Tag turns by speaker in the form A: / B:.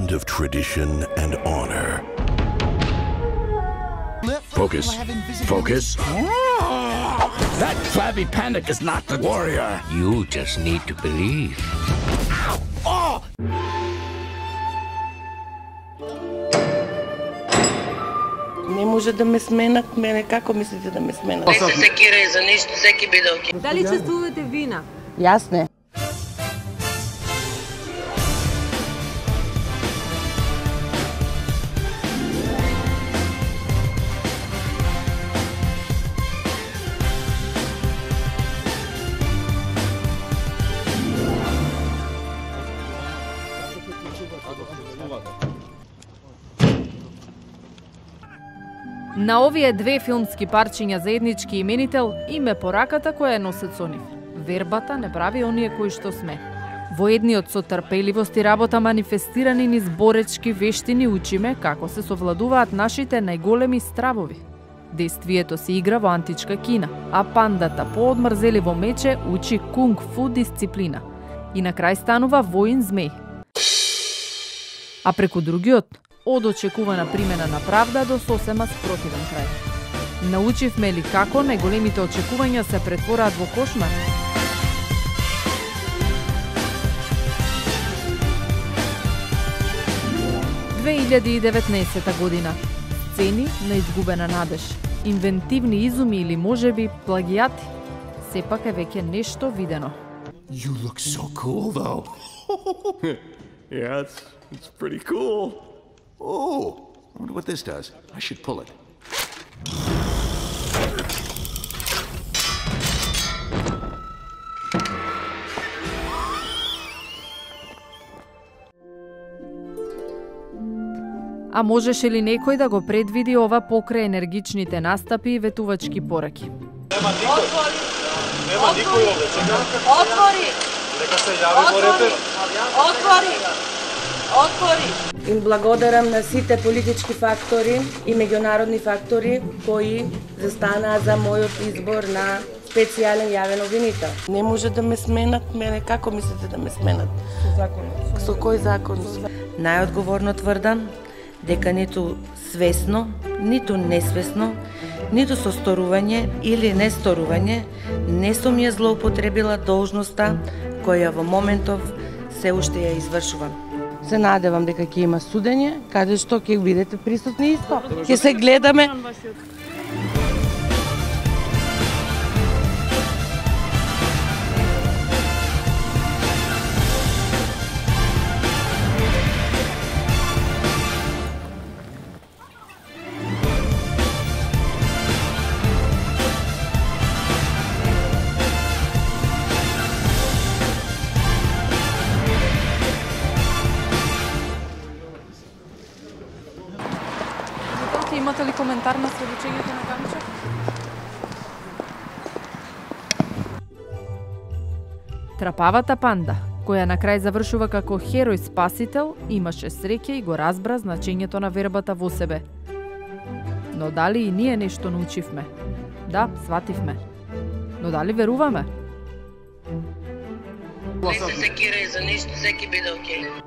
A: blend of tradition and honor.
B: Focus. Focus. That flabby panic is not the warrior. You just need to believe. Oh!
C: Не може да ме сменат мене, како мислите да ме сменат?
D: Не се секирај за ништо, секи биде окей.
E: Дали чествувате вина?
C: Јасно е.
F: На овие две филмски парчиња заеднички именител им е пораката која е носет со нив. Вербата не прави оние кои што сме. Во едниот со трпеливост и работа манифестирани низ боречки вештини учиме како се совладуваат нашите најголеми стравови. Действието се игра во античка Кина, а пандата поодмрзели во мече учи кунг-фу дисциплина. И на крај станува воин змеј. А преку другиот, од очекувана примена на правда до сосема спротивен крај. Научивме ли како најголемите очекувања се претвораат во кошмар? – 2019 година. Сцени на изгубена надеж. Инвентивни изуми или можеби плагијати. Сепак е веќе нешто видено.
B: You look so cool, though.
A: Yeah, it's pretty cool.
B: Oh, I wonder what this does. I should pull it.
F: А можеше ли некој да го предвиди ова покрај енергичните настапи и ветувачки пораки?
G: Нема никој овде, чекам. Отвори! Нека се јави во репер.
C: Отвори! Им благодарам на сите политички фактори и меѓународни фактори кои застанаа за мојот избор на специјален јавен обвинител. Не може да ме сменат мене, како мислите да ме сменат? Со законот. Со кој закон? Најодговорно тврдам дека ниту свесно, ниту несвесно, ниту со сторување или несторување не сум ја злоупотребила должноста која во моментов се уште ја извршувам. Се надевам дека ќе има судење, каде што ќе бидете присутни исто. Ќе се гледаме.
F: Имате ли коментар на сведочењето на Камчев? Трапавата панда, која на крај завршува како херој спасител, имаше среќа и го разбра значењето на вербата во себе. Но дали и ние нешто научивме? Да, свативме. Но дали веруваме?
D: Не се секирај за ништо, секи биде окей.